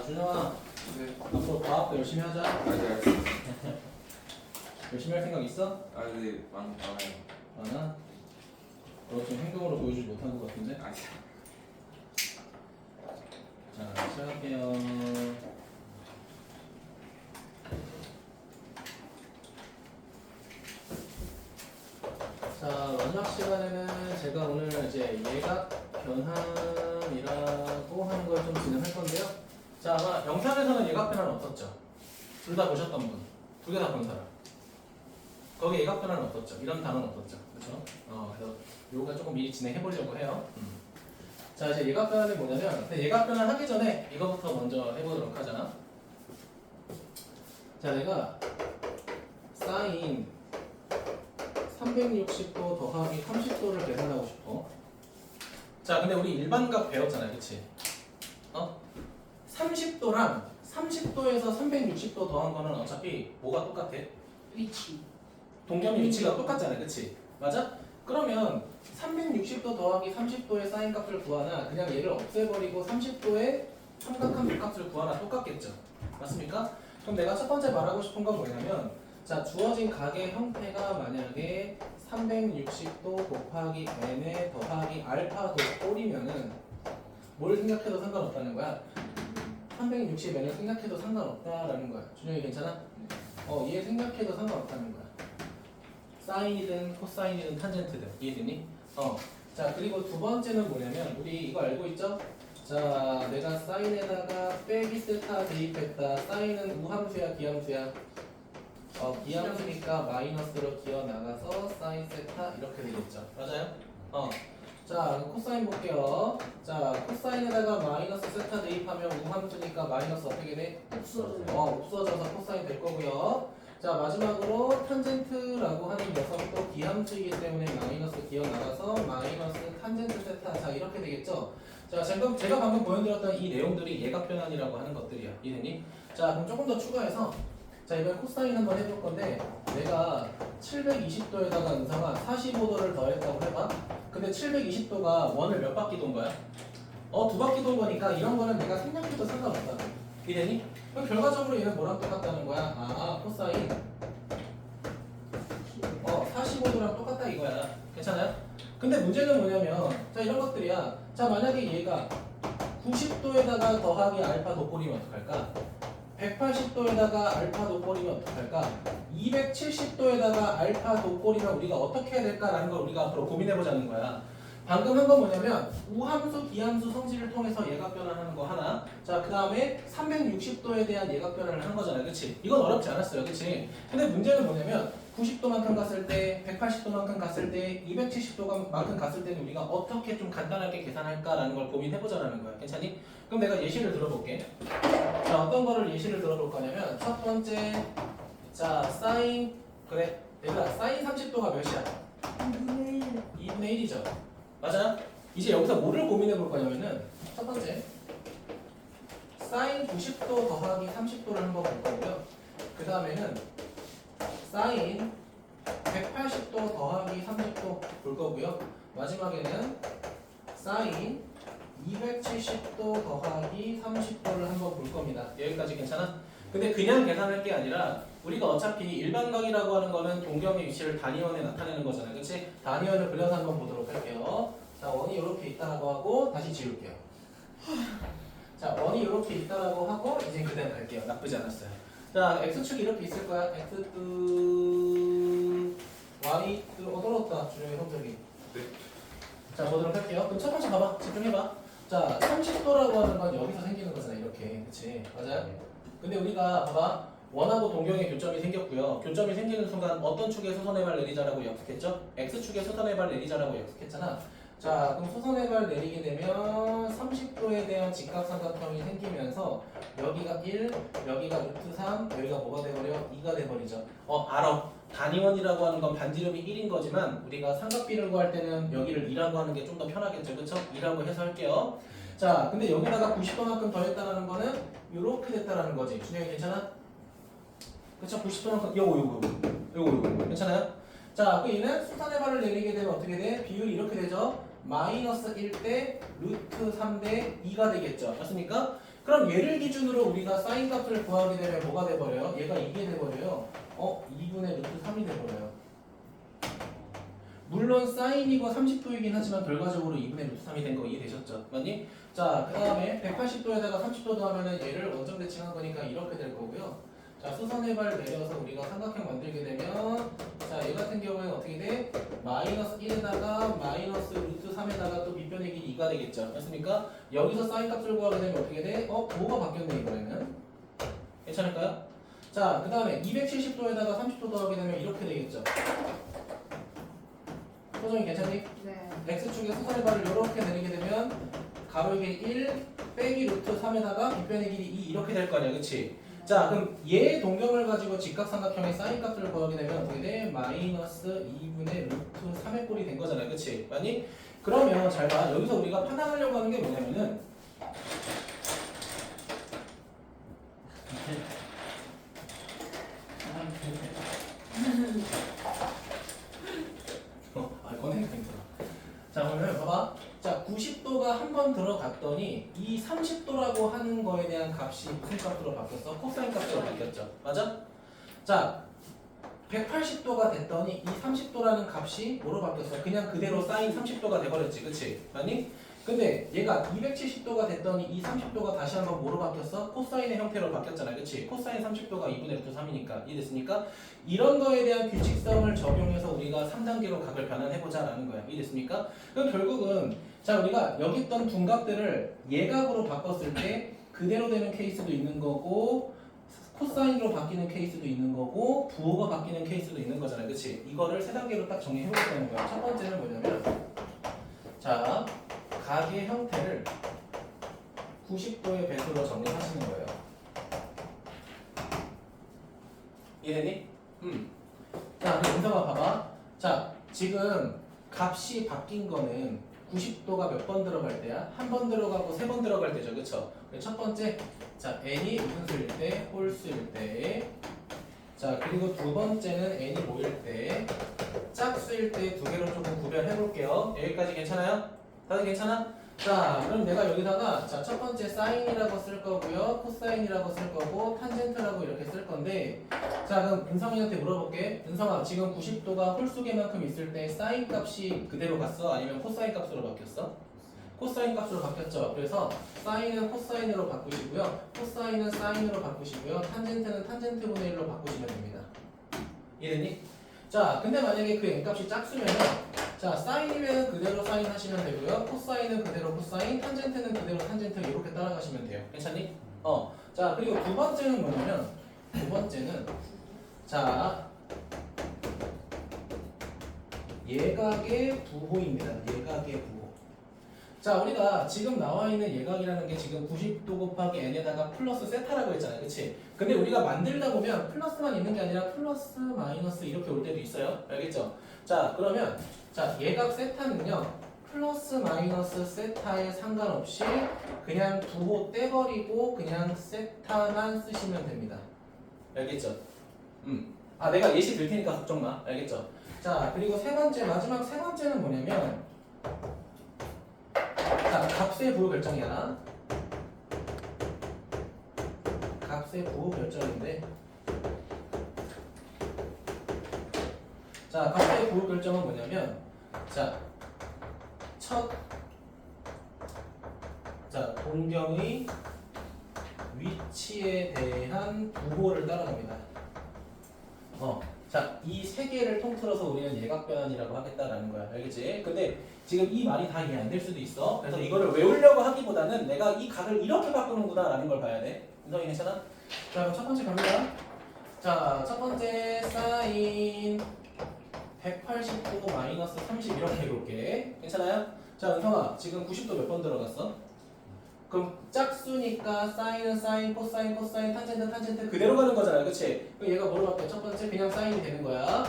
준영아, 네. 앞으로 과학도 열심히 하자. 네, 알겠습니다. 열심히 할 생각 있어? 네, 많아요. 많아? 너 지금 행동으로 보여주지 못한 것 같은데? 아니야. 자, 시작할게요. 자, 마지막 시간에는 제가 오늘 이제 예각 변환이라고 하는 걸 좀 진행할 건데요. 자, 아마 영상에서는 예각 변환 없었죠? 둘 다 보셨던 분, 두 개 다 본 사람. 거기 예각 변환은 없었죠? 이런 단어는 없었죠? 그렇죠? 그래서 요거 조금 미리 진행해 보려고 해요. 자, 이제 예각 변환이 뭐냐면, 근데 예각 변환 하기 전에 이거부터 먼저 해보도록 하자. 자, 내가 사인 360도 더하기 30도를 계산하고 싶어. 자, 근데 우리 일반각 배웠잖아요, 그치? 30도랑 30도에서 360도 더한 거는 어차피 뭐가 똑같아? 위치. 동점의 위치가 똑같잖아요, 그치? 맞아? 그러면 360도 더하기 30도의 사인 값을 구하나 그냥 얘를 없애버리고 30도의 삼각함 값을 구하나 똑같겠죠? 맞습니까? 그럼 내가 첫 번째 말하고 싶은 건 뭐냐면, 자, 주어진 각의 형태가 만약에 360도 곱하기 n에 더하기 알파 곱꼴이면은 뭘 생각해도 상관없다는 거야. 360n을 생각해도 상관없다라는 거야. 준영이 괜찮아? 얘 생각해도 상관없다는 거야. 사인이든 코사인이든 탄젠트든. 이해되니? 자, 그리고 두 번째는 뭐냐면, 우리 이거 알고 있죠? 자, 내가 사인에다가 빼기 세타 대입했다. 사인은 우함수야, 기함수야? 기함수니까 마이너스로 기어 나가서 사인 세타 이렇게 되겠죠. 맞아요? 자, 코사인 볼게요. 자, 코사인에다가 마이너스 세타 대입하면 우함수니까 마이너스 어떻게 돼? 없어져서 코사인 될 거고요. 자, 마지막으로 탄젠트라고 하는 녀석도 기함수이기 때문에 마이너스 기어 나가서 마이너스 탄젠트 세타. 자, 이렇게 되겠죠. 자, 제가 방금 보여드렸던 이 내용들이 예각 변환이라고 하는 것들이야. 이해니? 자, 그럼 조금 더 추가해서, 자, 이번에 코사인 한번 해볼 건데, 내가 720도에다가 은상아 45도를 더했다고 해봐. 근데 720도가 원을 몇 바퀴 돈 거야? 두 바퀴 돈 거니까 이런 거는 내가 생략해도 상관없다. 이해니? 그럼 결과적으로 얘는 뭐랑 똑같다는 거야? 코사인 45도랑 똑같다 이거야. 괜찮아요? 근데 문제는 뭐냐면, 자, 이런 것들이야. 자, 만약에 얘가 90도에다가 더하기 알파 돋보리면 어떡할까? 180도에다가 알파 돋보리면 어떡할까? 270도에다가 알파 돋보리면 우리가 어떻게 해야 될까라는 걸 우리가 앞으로 고민해보자는 거야. 방금 한 건 뭐냐면 우함수, 기함수 성질을 통해서 예각 변환하는 거 하나. 자, 그 다음에 360도에 대한 예각 변환을 한 거잖아요, 그치? 이건 어렵지 않았어요, 그치? 근데 문제는 뭐냐면 90도만큼 갔을 때, 180도만큼 갔을 때, 270도만큼 갔을 때는 우리가 어떻게 좀 간단하게 계산할까라는 걸 고민해보자라는 거야. 괜찮니? 그럼 내가 예시를 들어볼게. 자, 어떤 거를 예시를 들어볼 거냐면, 첫 번째, 자, 사인, 그래, 얘들아, 사인 30도가 몇이야? 2분의 1이죠. 맞아요? 이제 여기서 뭐를 고민해 볼 거냐면은, 첫 번째, 사인 90도 더하기 30도를 한번 볼 거고요. 그 다음에는 사인 180도 더하기 30도 볼 거고요. 마지막에는 사인 270도 더하기 30도를 한번 볼 겁니다. 여기까지 괜찮아? 근데 그냥 계산할 게 아니라 우리가 어차피 일반각이라고 하는 거는 동경의 위치를 단위원에 나타내는 거잖아요. 그치? 단위원을 그려서 한번 보도록 할게요. 자, 원이 이렇게 있다라고 하고 다시 지울게요. 자, 원이 이렇게 있다라고 하고 이제 그대로 갈게요. 나쁘지 않았어요. 자, x축이 이렇게 있을 거야. x뜨 y뜨 떨어졌다. 주영의 성적이. 네. 자, 보도록 할게요. 그럼 첫 번째 봐봐. 집중해봐. 자, 30도라고 하는 건 여기서 생기는 거잖아. 이렇게. 그치? 맞아요? 근데 우리가 봐봐. 원하고 동경의 교점이 생겼고요. 교점이 생기는 순간 어떤 축에 수선의 발 내리자라고 약속했죠? x축에 수선의 발 내리자라고 약속했잖아. 자, 그럼 수선의 발 내리게 되면 30도에 대한 직각삼각형이 생기면서 여기가 1, 여기가 루트 3, 여기가 뭐가 돼버려? 2가 돼버리죠. 알아. 단위원이라고 하는 건 반지름이 1인 거지만 우리가 삼각비를 구할 때는 여기를 2라고 하는 게 좀 더 편하겠죠. 그쵸? 2라고 해서 할게요. 자, 근데 여기다가 90도만큼 더했다는 거는 이렇게 됐다라는 거지. 준영이 괜찮아? 그쵸? 90도만큼 요거 괜찮아요? 자, 그 얘는 수선의 발을 내리게 되면 어떻게 돼? 비율이 이렇게 되죠? 마이너스 1 대 루트 3 대 2가 되겠죠. 맞습니까? 그럼 얘를 기준으로 우리가 사인 값을 구하게 되면 뭐가 돼버려요? 얘가 이게 돼버려요. 2분의 루트 3이 돼버려요. 물론 사인이고 30도이긴 하지만 결과적으로 2분의 루트 3이 된 거 이해되셨죠? 맞니? 자, 그 다음에 180도에다가 30도 더하면은 얘를 원점 대칭한 거니까 이렇게 될 거고요. 자, 수선의 발 내려서 우리가 삼각형 만들게 되면 자, 얘 같은 경우에는 어떻게 돼? 마이너스 1에다가 마이너스 루트 3에다가 또 밑변의 길이 2가 되겠죠. 맞습니까? 여기서 사인 값을 구하게 되면 어떻게 돼? 부호가 바뀌었네 이번에는. 괜찮을까요? 자, 그 다음에 270도에다가 30도 더하게 되면 이렇게 되겠죠. 소정이 괜찮니? 네. X축의 수선의 발을 이렇게 내리게 되면 가로의 길이 1 빼기 루트 3에다가 밑변의 길이 2 이렇게 될 거 아니야, 그치? 자, 그럼 얘 동경을 가지고 직각삼각형의 사인 값을 구하게 되면 어떻게 돼? 마이너스 2분의 루트 3의 꼴이 된 거잖아요, 그치? 맞니? 그러면 잘 봐. 여기서 우리가 판단하려고 하는 게 뭐냐면은 꺼내니까 힘들어. 자, 오늘 봐봐. 자, 90도가 한 번 들어갔더니 이 30도라고 하는 거에 대한 값이 무슨 값으로 바뀌었어? 코사인 값으로 바뀌었죠. 맞아? 자, 180도가 됐더니 이 30도라는 값이 뭐로 바뀌었어? 그냥 그대로 사인 30도가 돼버렸지. 그치? 아니? 근데 얘가 270도가 됐더니 이 30도가 다시 한번 뭐로 바뀌었어? 코사인의 형태로 바뀌었잖아. 그치? 코사인 30도가 2분의 루트 3이니까. 이해됐습니까? 이런 거에 대한 규칙성을 적용해서 우리가 3단계로 각을 변환해보자 라는 거야. 이해됐습니까? 그럼 결국은 자, 우리가 여기 있던 둔각들을 예각으로 바꿨을 때 그대로 되는 케이스도 있는 거고 코사인으로 바뀌는 케이스도 있는 거고 부호가 바뀌는 케이스도 있는 거잖아요. 그치? 이거를 세 단계로 딱 정리해보자는 거야. 첫 번째는 뭐냐면 자, 각의 형태를 90도의 배수로 정리하시는 거예요. 이해되니? 자, 우리 은서가 봐봐. 자, 지금 값이 바뀐 거는 90도가 몇 번 들어갈 때야? 한 번 들어가고 세 번 들어갈 때죠. 그쵸? 첫 번째, 자, n이 무분수일 때, 홀수일 때. 자, 그리고 두 번째는 n이 모일 때, 짝수일 때 두 개로 조금 구별해 볼게요. 여기까지 괜찮아요? 다들 괜찮아? 자, 그럼 내가 여기다가 자, 첫 번째 사인이라고 쓸 거고요. 코사인이라고 쓸 거고 탄젠트라고 이렇게 쓸 건데 자, 그럼 은성이한테 물어볼게. 은성아, 지금 90도가 홀수계만큼 있을 때 사인 값이 그대로 갔어? 아니면 코사인 값으로 바뀌었어? 코사인 값으로 바뀌었죠. 그래서 사인은 코사인으로 바꾸시고요. 코사인은 사인으로 바꾸시고요. 탄젠트는 탄젠트분의 1로 바꾸시면 됩니다. 이해됐니? 자, 근데 만약에 그 n값이 짝수면은 자, 사인이면 그대로 사인 하시면 되고요. 코사인은 그대로 코사인, 탄젠트는 그대로 탄젠트 이렇게 따라가시면 돼요. 괜찮니? 자, 그리고 두 번째는 뭐냐면 두 번째는 자, 예각의 부호입니다. 예각의 부호. 자, 우리가 지금 나와 있는 예각이라는 게 지금 90도 곱하기 n에다가 플러스 세타라고 했잖아요. 그치? 근데 우리가 만들다 보면 플러스만 있는 게 아니라 플러스 마이너스 이렇게 올 때도 있어요. 알겠죠? 자, 그러면 자, 예각 세타는요. 플러스 마이너스 세타에 상관없이 그냥 부호 떼버리고 그냥 세타만 쓰시면 됩니다. 알겠죠? 아, 내가 예시 들 테니까 걱정 마. 알겠죠? 자, 그리고 세 번째, 마지막 세 번째는 뭐냐면 자, 값의 부호 결정이야. 값의 부호 결정인데 자, 값의 부호 결정은 뭐냐면 자, 자, 동경의 위치에 대한 부호를 따라갑니다. 자, 이 세 개를 통틀어서 우리는 예각 변환이라고 하겠다라는 거야. 알겠지? 근데 지금 이 말이 다 이해 안 될 수도 있어. 그래서 이거를 외우려고 하기보다는 내가 이 각을 이렇게 바꾸는구나라는 걸 봐야 돼. 은성이 괜찮아? 자, 그럼 첫 번째 갑니다. 자, 첫 번째 사인 180도 마이너스 30 이렇게 해볼게. 괜찮아요? 자, 은성아, 지금 90도 몇 번 들어갔어? 그럼 짝수니까 사인은 사인, 코사인, 코사인, 탄젠트, 탄젠트 그대로 가는 거잖아요. 그치? 그럼 얘가 뭐로 바뀌어? 첫 번째 그냥 사인이 되는 거야.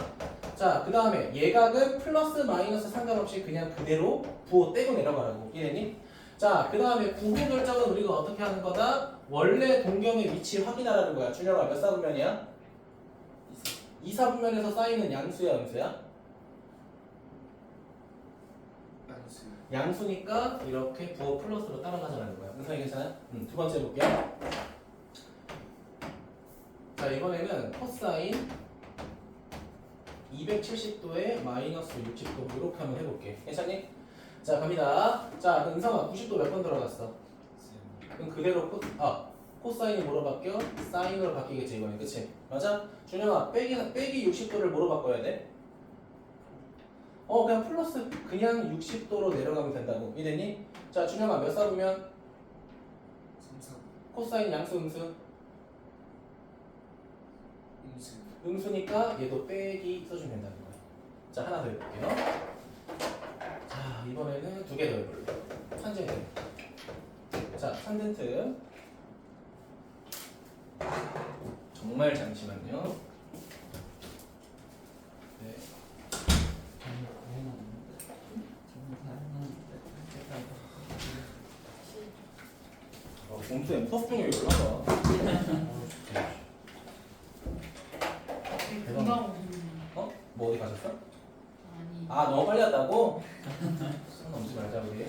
자, 그 다음에 예각은 플러스 마이너스 상관없이 그냥 그대로 부호 떼고 내려가라고. 이해됐니? 자, 그 다음에 부호 결정은 우리가 어떻게 하는 거다? 원래 동경의 위치 확인하라는 거야. 준영아, 몇 사분면이야? 2사분면에서 사인은 양수야, 음수야? 양수니까 이렇게 부호 플러스로 따라가자는 거야. 은성이 괜찮아? 두 번째 볼게요. 자, 이번에는 코사인 270도에 마이너스 60도 이렇게 한번 해볼게. 괜찮니? 자, 갑니다. 자, 은성아 90도 몇 번 들어갔어? 그럼 그대로 코사인이 뭐로 바뀌어? 사인으로 바뀌겠지 이번에. 그치? 맞아? 준영아 빼기 60도를 뭐로 바꿔야 돼? 그냥 플러스 그냥 60도로 내려가면 된다고. 이해됐니? 자, 준영아 몇 사보면? 코사인 양수 음수? 음수니까 얘도 빼기 써주면 된다는 거야. 자, 하나 더 해볼게요. 자, 이번에는 두 개 더 해볼게요. 탄젠트. 자, 탄젠트. 정말 잠시만요. 네. 봉투에 퍼프용이 올라가. 금방 뭐 어디 가셨어? 아니. 너무 빨리 왔다고? 손 넘지 말자 우리.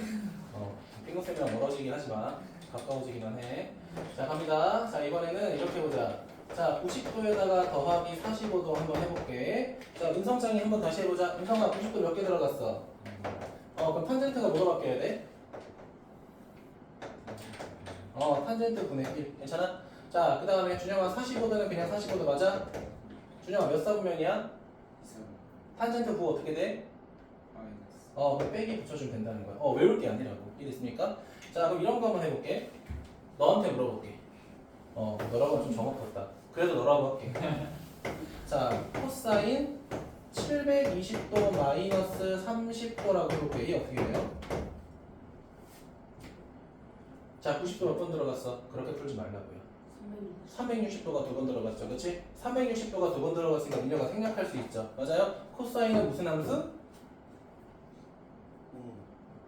핑거쌤이랑 멀어지긴 하지만 가까워지기만 해. 자, 갑니다. 자, 이번에는 이렇게 보자. 자, 90도에다가 더하기 45도 한번 해볼게. 자, 은성장이 한번 다시 해보자. 은성아 90도 몇 개 들어갔어? 그럼 탄젠트가 뭐로 바뀌어야 돼? 탄젠트 분의 1. 괜찮아? 자, 그 다음에 준영아 45도는 그냥 45도 맞아? 준영아 몇 사분면이야? 탄젠트 부호 어떻게 돼? 그럼 빼기 붙여주면 된다는 거야. 외울 게 아니라고. 이해됐습니까? 자, 그럼 이런 거 한번 해볼게. 너한테 물어볼게. 너라고 좀 정확했다. 그래도 너라고 할게. 자, 코사인 720도 마이너스 30도라고 해볼게. 이게 어떻게 돼요? 자, 90도 몇 번 들어갔어? 그렇게 풀지 말라고요. 360도가 두 번 들어갔죠, 그렇지? 360도가 두 번 들어갔으니까 민혁아 생략할 수 있죠, 맞아요? 코사인은 무슨 함수?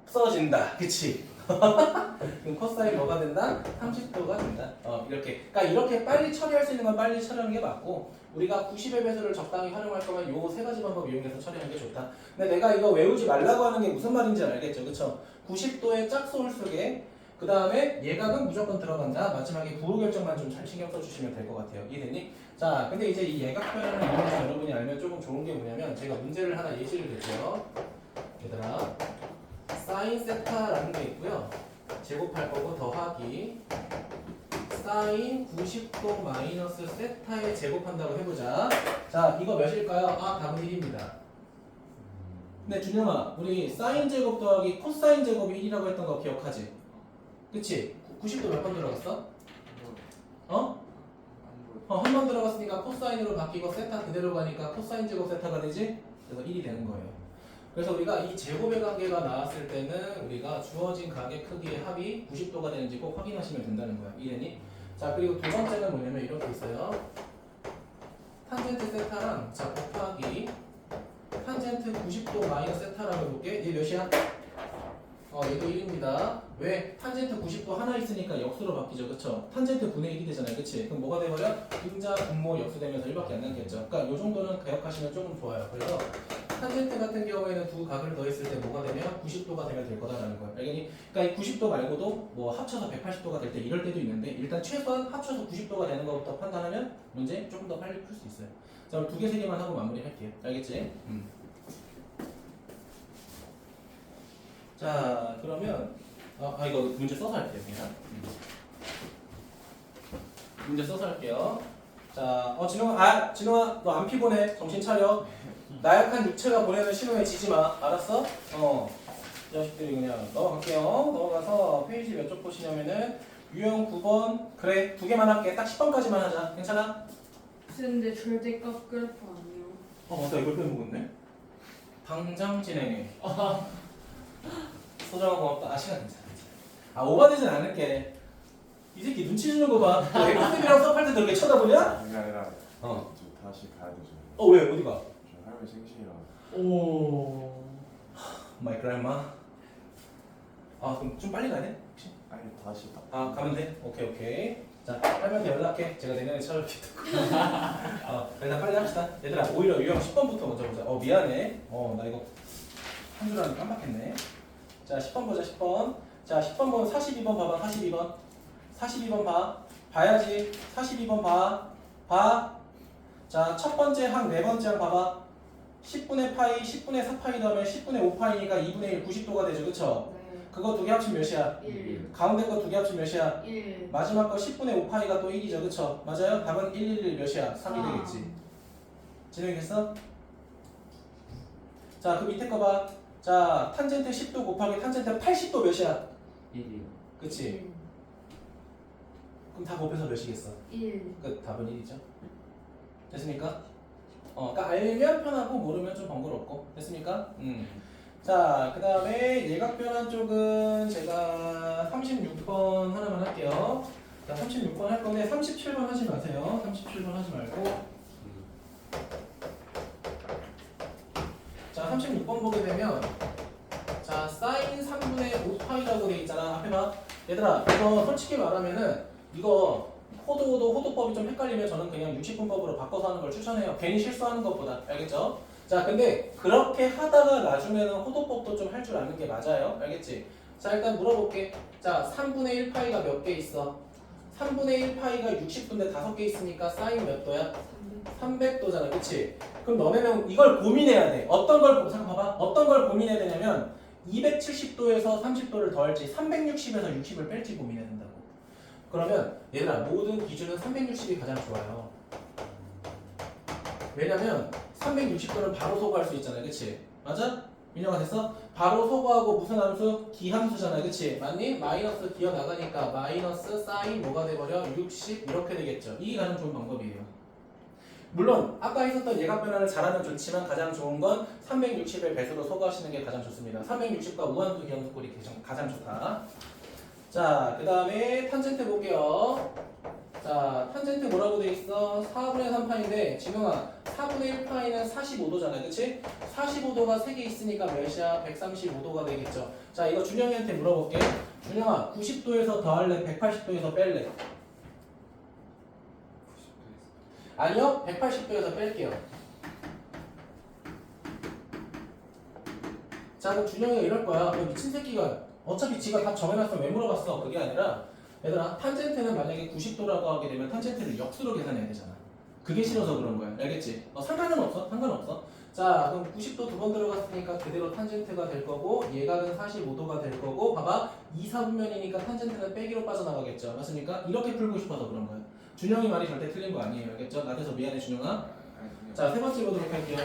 써진다, 그치? 그럼 코사인 뭐가 된다? 30도가 된다. 이렇게. 그러니까 이렇게 빨리 처리할 수 있는 건 빨리 처리하는 게 맞고, 우리가 90의 배수를 적당히 활용할 거면 요 세 가지 방법 이용해서 처리하는 게 좋다. 근데 내가 이거 외우지 말라고 하는 게 무슨 말인지 알겠죠, 그쵸? 90도의 짝수를 쓰게. 그 다음에 예각은 무조건 들어간다. 마지막에 부호 결정만 좀 잘 신경 써주시면 될 것 같아요. 이해됐니? 자, 근데 이제 이 예각 표현을 이용해서 여러분이 알면 조금 좋은 게 뭐냐면 제가 문제를 하나 예시를 드릴게요. 얘들아, 사인 세타라는 게 있고요. 제곱할 거고 더하기 사인 90도 마이너스 세타에 제곱한다고 해보자. 자, 이거 몇일까요? 답은 1입니다. 근데 준영아, 우리 사인 제곱 더하기 코사인 제곱이 1이라고 했던 거 기억하지? 그치? 90도 몇 번 들어갔어? 한 번 들어갔으니까 코사인으로 바뀌고 세타 그대로 가니까 코사인 제곱 세타가 되지? 그래서 1이 되는 거예요. 그래서 우리가 이 제곱의 관계가 나왔을 때는 우리가 주어진 가계 크기의 합이 90도가 되는지 꼭 확인하시면 된다는 거야. 이해니? 자, 그리고 두 번째는 뭐냐면 이렇게 있어요. 탄젠트 세타랑 자 곱하기 탄젠트 90도 마이너스 세타라고 해볼게. 얘 몇이야? 얘도 1입니다. 왜? 탄젠트 90도 하나 있으니까 역수로 바뀌죠. 그쵸? 탄젠트 분의 1이 되잖아요. 그치? 그럼 뭐가 돼버려? 분자, 분모, 역수 되면서 1밖에 안 남겠죠. 그러니까 요 정도는 기억하시면 조금 좋아요. 그래서 탄젠트 같은 경우에는 두 각을 더했을 때 뭐가 되면 90도가 되면 될 거다라는 거예요. 알겠니? 그러니까 이 90도 말고도 뭐 합쳐서 180도가 될 때 이럴 때도 있는데 일단 최소한 합쳐서 90도가 되는 것부터 판단하면 문제 조금 더 빨리 풀 수 있어요. 자, 그럼 두 개, 세 개만 하고 마무리할게요. 알겠지? 자, 그러면 이거 문제 써서 할게요. 그냥. 문제 써서 할게요. 자, 진호아, 너 안 피곤해? 정신 차려. 나약한 육체가 보내는 신호에 지지 마. 알았어? 이 자식들이 그냥 넘어갈게요. 넘어가서 페이지 몇 쪽 보시냐면은 유형 9번. 그래, 두 개만 할게. 딱 10번까지만 하자. 괜찮아? 근데 절대값 그래프 아니요. 맞다. 이걸 빼먹었네. 당장 진행해. 소정아 고맙다. 시간 괜찮아. 오버되진 않을게. 이 새끼 눈치 주는 거 봐. 너 X쌤이랑 수업할 때 그렇게 쳐다보냐? 그게 아니라 어. 저 다시 가야 되죠. 왜? 어디가? 저 할머니 생신이라. 오. 마이 그랜마. 그럼 좀 빨리 가야 돼? 혹시? 아니 다시 가면 돼? 오케이. 자, 할머니한테 연락해. 제가 내년에 찾아뵙겠다고. 일단 빨리 합시다. 얘들아, 오히려 유형 10번부터 먼저 보자. 미안해. 나 이거 한 줄 안에 깜빡했네. 자 10번 보자 10번. 자 10번 보면 42번 봐봐 42번. 42번 봐. 봐야지. 42번 봐. 봐. 자 첫 번째 항 네 번째 항 봐봐. 10분의 파이 10분의 4파이 더하면 10분의 5파이니까 2분의 1 90도가 되죠. 그쵸? 네. 그거 두 개 합치면 몇이야? 1. 가운데 거 두 개 합치면 몇이야? 1. 마지막 거 10분의 5파이가 또 1이죠. 그쵸? 맞아요? 답은 111 몇이야? 3이 아. 되겠지. 진행이 됐어? 자, 그 밑에 거 봐. 자, 탄젠트 10도 곱하기 탄젠트 80도 몇이야? 1이요. 그치? 그럼 다 곱해서 몇이겠어? 1. 끝. 답은 1이죠. 됐습니까? 그러니까 알면 편하고 모르면 좀 번거롭고. 됐습니까? 자, 그 다음에 예각 변환 쪽은 제가 36번 하나만 할게요. 자, 36번 할 건데 37번 하지 마세요. 37번 하지 말고. 자, 36번 보게 되면 자, 사인 3분의 5파이라고 돼 있잖아. 앞에 봐. 얘들아, 이거 솔직히 말하면은 이거 호도법이 좀 헷갈리면 저는 그냥 60분법으로 바꿔서 하는 걸 추천해요. 괜히 실수하는 것보다. 알겠죠? 자, 근데 그렇게 하다가 나중에는 호도법도 좀 할 줄 아는 게 맞아요. 알겠지? 자, 일단 물어볼게. 자, 3분의 1파이가 몇 개 있어? 3분의 1파이가 60도인데 5개 있으니까 사인 몇 도야? 300도잖아. 그치? 그럼 너네는 이걸 고민해야 돼. 잠깐 봐봐. 어떤 걸 고민해야 되냐면 270도에서 30도를 더할지 360에서 60을 뺄지 고민해야 된다고. 그러면 얘들아 모든 기준은 360이 가장 좋아요. 왜냐면 360도는 바로 소거할 수 있잖아요. 그치? 맞아? 민영아 됐어? 바로 소거하고 무슨 함수? 기함수잖아. 그치? 맞니? 마이너스 기어 나가니까 마이너스 사인 뭐가 돼버려? 60 이렇게 되겠죠. 이게 가장 좋은 방법이에요. 물론 아까 했었던 예각 변환을 잘하면 좋지만 가장 좋은 건 360을 배수로 소거하시는 게 가장 좋습니다. 360과 무한수 기함수꼴이 가장 좋다. 자, 그 다음에 탄젠트 볼게요. 자, 탄젠트 뭐라고 돼 있어? 4분의 3파인데 진영아 4분의 1파이는 45도잖아. 그치? 45도가 3개 있으니까 몇이야? 135도가 되겠죠. 자, 이거 준영이한테 물어볼게. 준영아 90도에서 더할래? 180도에서 뺄래? 아니요, 180도에서 뺄게요. 자, 그럼 준영이가 이럴 거야. 미친 새끼가 어차피 지가 답 정해놨으면 왜 물어봤어? 그게 아니라 얘들아 탄젠트는 만약에 90도라고 하게 되면 탄젠트를 역수로 계산해야 되잖아. 그게 싫어서 그런 거야. 알겠지? 상관은 없어. 상관없어. 자, 그럼 90도 두 번 들어갔으니까 그대로 탄젠트가 될 거고 예각은 45도가 될 거고 봐봐 2, 4분면이니까 탄젠트는 빼기로 빠져나가겠죠. 맞습니까? 이렇게 풀고 싶어서 그런 거야. 준영이 말이 절대 틀린 거 아니에요. 알겠죠? 나대서 미안해 준영아. 자, 세 번째 보도록 할게요.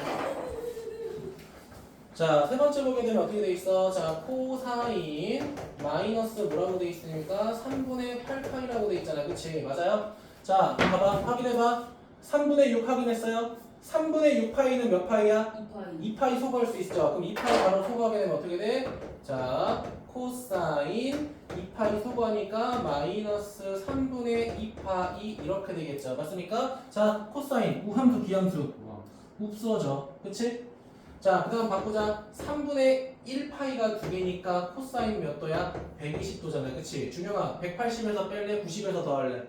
자, 세 번째 보게 되면 어떻게 돼 있어? 자, 코사인 마이너스 뭐라고 돼 있으니까 3분의 8파이라고 돼 있잖아. 그치? 맞아요? 자, 봐봐. 확인해봐. 3분의 6 확인했어요? 3분의 6파이는 몇 파이야? 2파이. 2파이 소거할 수 있죠. 그럼 2파이 바로 소거하게 되면 어떻게 돼? 자, 코사인 2파이 소거하니까 마이너스 3분의 2파이 이렇게 되겠죠. 맞습니까? 자, 코사인 우함수 기함수 없어져. 그치? 자, 그 다음 바꾸자. 3분의 1파이가 두 개니까 코사인 몇 도야? 120도잖아. 그치? 준영아 180에서 뺄래? 90에서 더할래?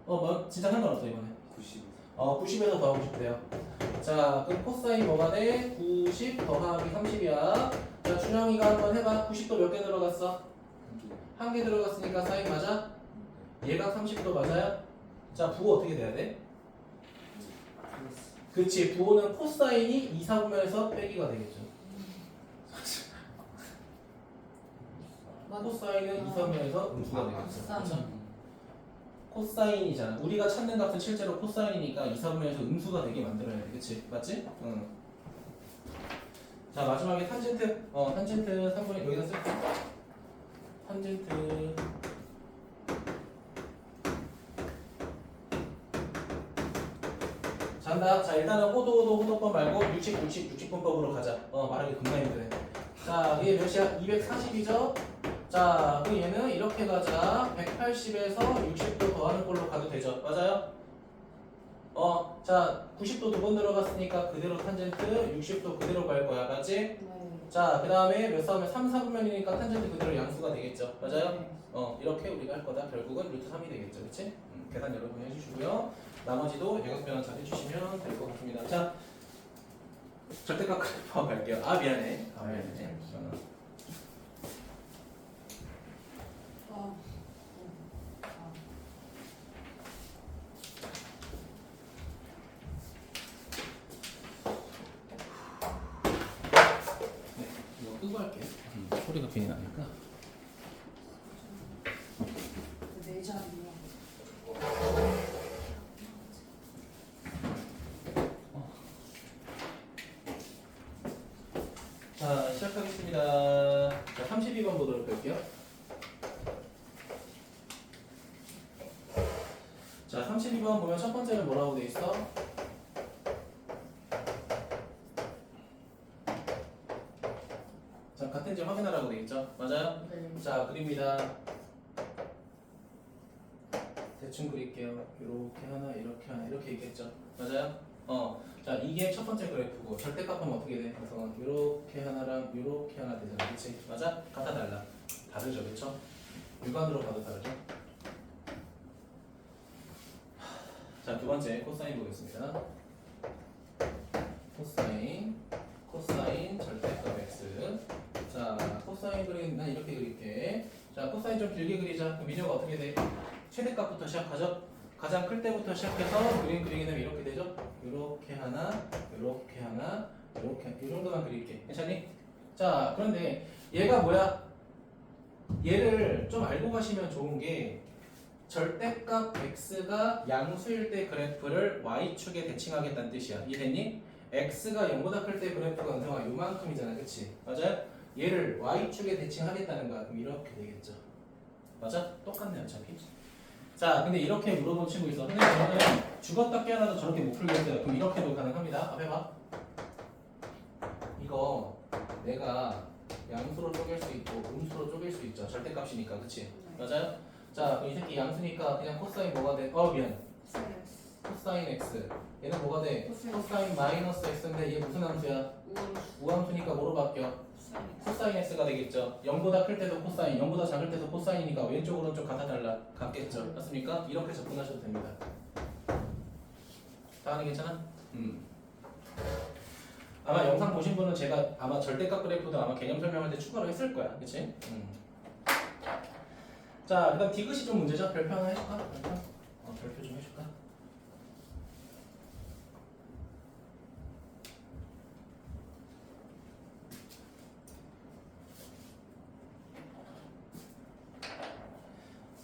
뭐 진짜 상관없어 이번에. 90에서 더하고 싶대요. 자, 그럼 코사인 뭐가 돼? 90 더하기 30이야. 자, 준영이가 한번 해봐. 90도 몇 개 들어갔어? 한 개 들어갔으니까 사인 맞아? 얘가 30도 맞아요? 자, 부호 어떻게 돼야 돼? 그치, 부호는 코사인이 2, 4분면에서 빼기가 되겠죠. 코사인은 2, 4분면에서 음수가 되겠죠. 그렇죠? 코사인이잖아. 우리가 찾는 값은 실제로 코사인이니까 2, 4분면에서 음수가 되게 만들어야 돼. 그치? 맞지? 응. 자, 마지막에 탄젠트. 탄젠트 3분의 여기다 쓸게. 탄젠트. 잔다. 자, 일단은 호도법 말고 60분법으로 가자. 말하기 금방 힘드네. 자, 이게 몇이야? 240이죠? 자, 그럼 얘는 이렇게 가자. 180에서 60도 더하는 걸로 가도 되죠. 맞아요? 자, 90도 두 번 들어갔으니까 그대로 탄젠트 60도 그대로 갈 거야. 맞지? 네. 자, 그 다음에 몇 싸움에 3, 4분면이니까 탄젠트 그대로 양수가 되겠죠. 맞아요? 네. 이렇게 우리가 할 거다. 결국은 루트 3이 되겠죠. 그치? 계산 여러분이 해주시고요. 나머지도 예각 변환 잘 해주시면 될 것 같습니다. 자, 절대값 그래프 갈게요. 아, 미안해. 루틴이 나니까. 네 자리야. 자, 시작하겠습니다. 자, 32번 보도록 할게요. 자, 32번 보면 첫 번째는 뭐라고 돼 있어? 자, 같은지 확인하라고 돼 있죠? 맞아요? 네. 자, 그립니다. 대충 그릴게요. 이렇게 하나, 이렇게 하나, 이렇게 있겠죠? 맞아요? 자, 이게 첫 번째 그래프고 절대값하면 어떻게 돼? 그래서 이렇게 하나랑 이렇게 하나 되잖아, 그렇지? 맞아? 같아 달라? 다르죠, 그렇죠? 육안으로 봐도 다르죠? 자, 두 번째 코사인 보겠습니다. 코사인 절대값 x. 자, 코사인 그리는 난 이렇게 그릴게. 자, 코사인 좀 길게 그리자. 그럼 미녀가 어떻게 돼? 최대값부터 시작하죠. 가장 클 때부터 시작해서 그림 그리게 되면 이렇게 되죠. 이렇게 하나, 이렇게 하나, 이렇게 이 정도만 그릴게. 괜찮니? 자, 그런데 얘가 뭐야? 얘를 좀 알고 가시면 좋은 게 절대값 x가 양수일 때 그래프를 y축에 대칭하겠다는 뜻이야. 이해됐니? x가 0보다 클 때 그래프가 은성아 요만큼이잖아, 그치? 맞아요? 얘를 y축에 대칭하겠다는 거야. 그럼 이렇게 되겠죠. 맞아? 똑같네 어차피. 자, 근데 이렇게 물어본 친구 있어. 근데 저는 죽었다 깨어나도 저렇게 못 풀겠어요. 그럼 이렇게도 가능합니다. 앞에 봐. 이거 내가 양수로 쪼갤 수 있고 음수로 쪼갤 수 있죠. 절대값이니까, 그치? 맞아요? 자, 그럼 이 새끼 양수니까 그냥 코사인 뭐가 돼? 미안. 코사인 x. 얘는 뭐가 돼? 코사인 마이너스 x인데 얘 무슨 함수야? 우함수니까 뭐로 바뀌어? 코사인 x가 되겠죠. 0보다 클 때도 코사인, 0보다 작을 때도 코사인이니까 왼쪽 오른쪽 같아 달라 같겠죠. 맞습니까? 이렇게 접근하셔도 됩니다. 다음이 괜찮아? 아마 영상 보신 분은 제가 아마 절대값 그래프도 아마 개념 설명할 때 추가로 했을 거야, 그치? 자, 그다음 디귿이 좀 문제죠. 별표 하나 해줄까? 별표 좀 해줄까?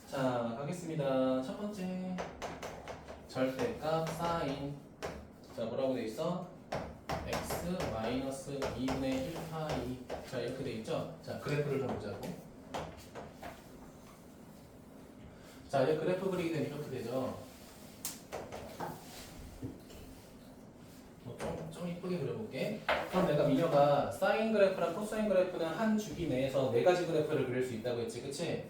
자, 가겠습니다. 첫 번째 절대값 사인. 자, 뭐라고 돼 있어? x 마이너스 2분의 1 파이. 자, 이렇게 돼 있죠? 자, 그래프를 좀 보자고. 자, 이 그래프 그리게 되면 이렇게 되죠. 좀 이쁘게 그려볼게. 그럼 내가 미녀가 사인 그래프랑 코사인 그래프는 한 주기 내에서 네 가지 그래프를 그릴 수 있다고 했지, 그치?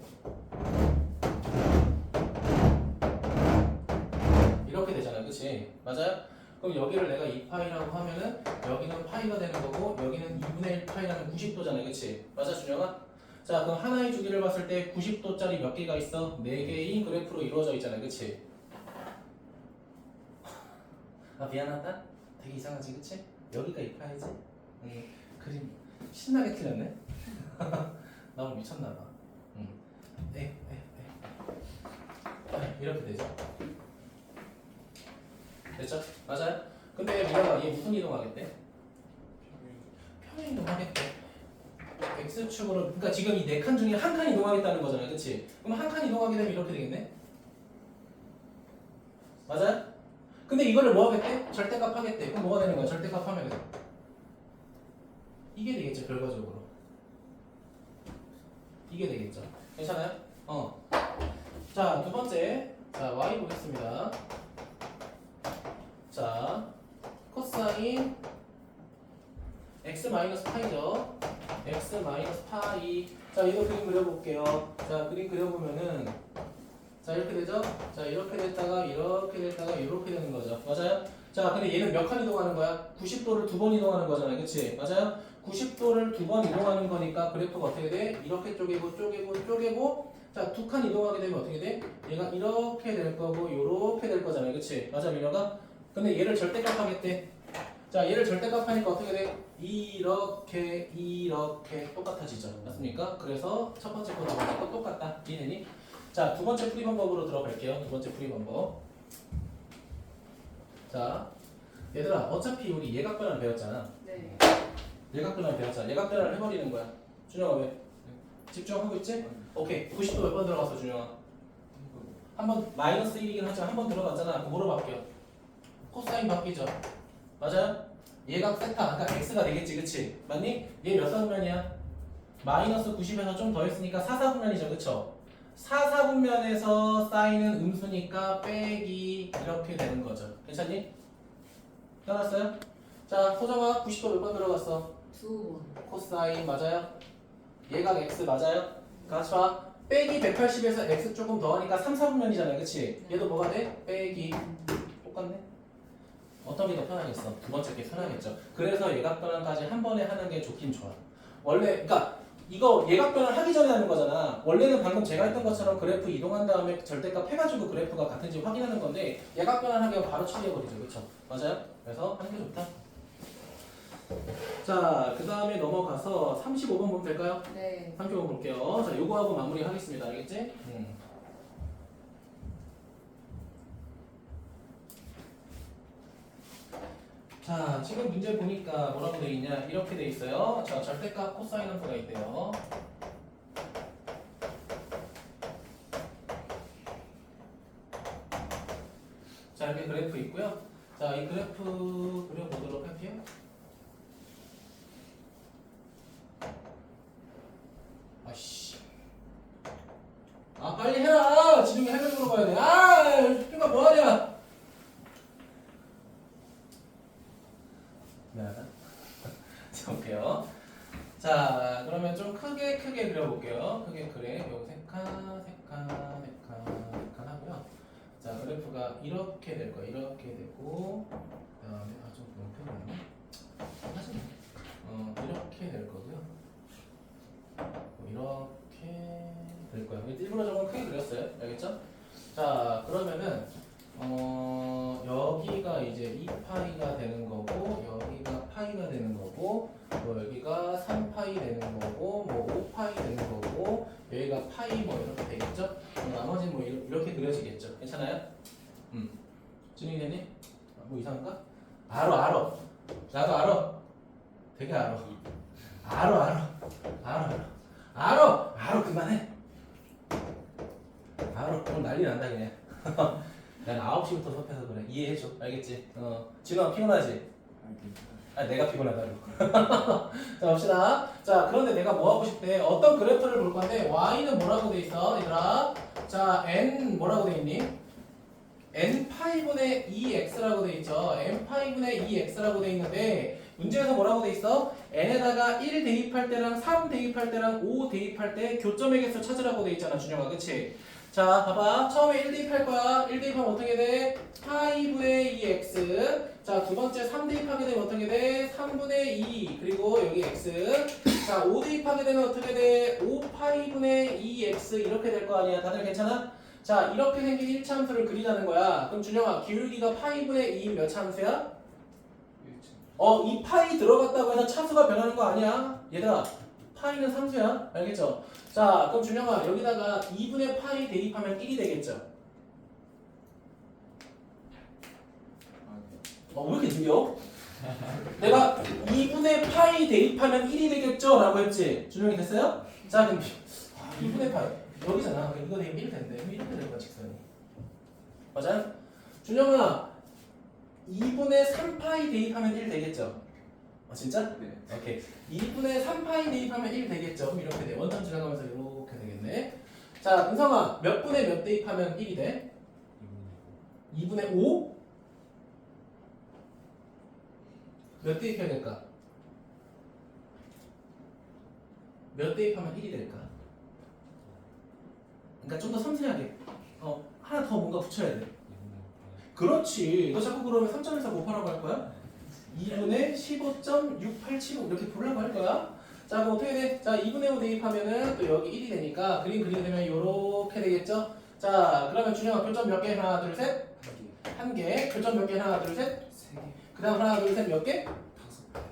이렇게 되잖아, 그치? 맞아요? 그럼 여기를 내가 2파이라고 하면은 여기는 파이가 되는 거고 여기는 2분의 1 파이라는 90도잖아, 그치? 맞아, 준영아? 자, 그럼 하나의 주기를 봤을 때 90도짜리 몇 개가 있어? 4개의 그래프로 이루어져 있잖아, 그치? 아, 미안하다? 되게 이상하지, 그치? 여기가 2파이지? 그림 신나게 틀렸네? 나 오늘 미쳤나봐. 이렇게 되죠? 됐죠? 맞아요? 근데 미녀가 얘 무슨 이동하겠대? 평행 이동하겠대. X축으로, 그러니까 지금 이 네 칸 중에 한 칸 이동하겠다는 거잖아요, 그치? 그럼 한 칸 이동하게 되면 이렇게 되겠네? 맞아요? 근데 이거를 뭐 하겠대? 절대값 하겠대. 그럼 뭐가 되는 거야? 절대값 하면은 이게 되겠죠, 결과적으로. 이게 되겠죠. 괜찮아요? 자, 두 번째. 자, y 보겠습니다. 자, 코사인 x 마이너스 파이죠. x 마이너스 파이. 자, 얘도 그림 그려볼게요. 자, 그림 그려보면은 자, 이렇게 되죠? 자, 이렇게 됐다가 이렇게 됐다가 이렇게 되는 거죠. 맞아요? 자, 근데 얘는 몇 칸 이동하는 거야? 90도를 두 번 이동하는 거잖아요, 그치? 맞아요? 90도를 두 번 이동하는 거니까 그래프가 어떻게 돼? 이렇게 쪼개고 쪼개고 쪼개고. 자, 두 칸 이동하게 되면 어떻게 돼? 얘가 이렇게 될 거고 이렇게 될 거잖아요, 그치? 맞아, 민혁아? 근데 얘를 절대값 하겠대. 자, 얘를 절대값 하니까 어떻게 돼? 이렇게 똑같아지죠. 맞습니까? 그래서 첫 번째 거 두 번째 거 똑같다. 이해되니? 자, 두 번째 풀이 방법으로 들어갈게요. 두 번째 풀이 방법. 자, 얘들아, 어차피 우리 예각 변환 배웠잖아. 네. 예각 변환 배웠잖아. 예각 변환을 해버리는 거야. 준영아 왜? 집중하고 있지? 오케이. 90도 몇 번 들어갔어, 준영아? 한번 마이너스 1이긴 하지만 한 번 들어갔잖아. 그럼 뭐로 바뀌어? 코사인 바뀌죠. 맞아요? 얘가 세타, 그러니까 x가 되겠지, 그치? 맞니? 얘 몇 사분면이야? 마이너스 90에서 좀 더 했으니까 4사분면이죠, 그쵸? 4사분면에서 사인은 음수니까 빼기 이렇게 되는 거죠. 괜찮니? 알았어요? 자, 소정아 90도 몇 번 들어갔어? 2번. 코사인 맞아요? 얘가 x 맞아요? 같이 봐. 빼기 180에서 x 조금 더 하니까 3, 4분면이잖아요, 그치? 얘도 뭐가 돼? 빼기. 똑같네? 어떤 게 더 편하겠어? 두 번째 게 편하겠죠. 그래서 예각변환까지 한 번에 하는 게 좋긴 좋아. 원래, 그러니까 이거 예각변환 하기 전에 하는 거잖아. 원래는 방금 제가 했던 것처럼 그래프 이동한 다음에 절대값 해가지고 그래프가 같은지 확인하는 건데 예각변환 하기가 바로 처리해버리죠. 그쵸? 맞아요? 그래서 하는 게 좋다. 자, 그 다음에 넘어가서 35번 보면 될까요? 네. 35번 볼게요. 자, 요거하고 마무리 하겠습니다. 알겠지? 자, 지금 문제 보니까 뭐라고 돼 있냐? 이렇게 돼 있어요. 자, 절대값 코사인 함수가 있대요. 자, 이렇게 그래프 있고요. 자, 이 그래프 그려보도록 할게요. 아씨. 아, 빨리 해라! 지중이 해결 물어봐야 돼. 아! 핑가 뭐하냐? 미안하다. 자, 볼게요. 자, 그러면 좀 크게 그려볼게요. 크게 그래. 여기 색깔 하고요. 자, 그래프가 이렇게 될 거야. 이렇게 되고, 그다음에 좀 너무 편하네. 사실 이렇게 될 거고요. 이렇게 될 거야. 일부러 저건 크게 그렸어요. 알겠죠? 자, 그러면은 여기가 이제 2파이가 되는 거고, 여기가 파이가 되는 거고, 뭐 여기가 3파이 되는 거고, 뭐 5파이 되는 거고, 여기가 파이 뭐 이렇게 되겠죠? 나머지는 뭐 이렇게 그려지겠죠? 괜찮아요? 진행이 되니? 뭐 이상한가? 알아. 나도 알아. 되게 알아. 알아. 그만해. 알아. 오늘 난리 난다 그냥. 난 9시부터 수업해서 그래. 이해해줘. 알겠지? 진호아 피곤하지? 아, 내가 피곤하다고. 자, 봅시다. 자, 그런데 내가 뭐 하고 싶대? 어떤 그래프를 볼 건데 y는 뭐라고 돼 있어? 얘들아. 자, n 뭐라고 돼 있니? n파이분의 2x라고 돼 있죠. n파이분의 2x라고 돼 있는데 문제에서 뭐라고 돼 있어? n에다가 1 대입할 때랑 3 대입할 때랑 5 대입할 때 교점의 개수 찾으라고 돼 있잖아, 준영아. 그치? 자, 봐봐. 처음에 1 대입할 거야. 1 대입하면 어떻게 돼? 파이분의 2x. 자, 두 번째 3 대입하게 되면 어떻게 돼? 3분의 2. 그리고 여기 x. 자, 5 대입하게 되면 어떻게 돼? 5파이분의 2x. 이렇게 될 거 아니야. 다들 괜찮아? 자, 이렇게 생긴 1차 함수를 그리자는 거야. 그럼 준영아, 기울기가 파이분의 2인 몇 차 함수야? 이 파이 들어갔다고 해서 차수가 변하는 거 아니야? 얘들아, 파이는 상수야. 알겠죠? 자, 그럼 준영아, 여기다가 2분의 파이 대입하면 1이 되겠죠? 왜 이렇게 느려? 내가 2분의 파이 대입하면 1이 되겠죠? 라고 했지? 준영이 됐어요? 자, 그럼 2분의 파이 여기잖아. 이거 대입 1 된대. 그럼 이렇게 될 거야, 직선이. 맞아요? 준영아, 2분의 3파이 대입하면 1 되겠죠? 진짜? 네. 오케이. 2분의 3파이 대입하면 1 되겠죠? 그럼 이렇게 돼. 원점 지나가면서 이렇게 되겠네. 자, 은성아, 몇 분의 몇 대입하면 1이 돼? 2분의 5? 몇 대입해야 될까? 몇 대입하면 1이 될까? 그러니까 좀 더 섬세하게. 하나 더 뭔가 붙여야 돼. 그렇지. 너 자꾸 그러면 3.14 곱하라고 할 거야? 2분의 15.6875 이렇게 보려고 할 거야? 자, 그럼 어떻게 돼? 자, 2분의 5 대입하면은 또 여기 1이 되니까 그림 그리게 되면 요렇게 되겠죠? 자, 그러면 준영아 교점 몇 개? 하나, 둘, 셋? 한 개. 교점 몇 개? 하나, 둘, 셋? 그 다음 하나, 둘, 셋 몇 개?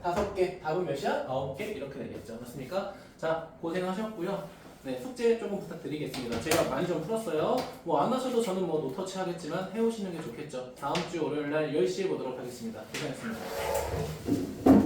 5개. 답은 몇이야? 9개? 이렇게 되겠죠. 맞습니까? 자, 고생하셨고요. 네, 숙제 조금 부탁드리겠습니다. 제가 많이 좀 풀었어요. 뭐 안 하셔도 저는 뭐 노터치 하겠지만 해오시는 게 좋겠죠. 다음 주 월요일 날 10시에 보도록 하겠습니다. 고생했습니다.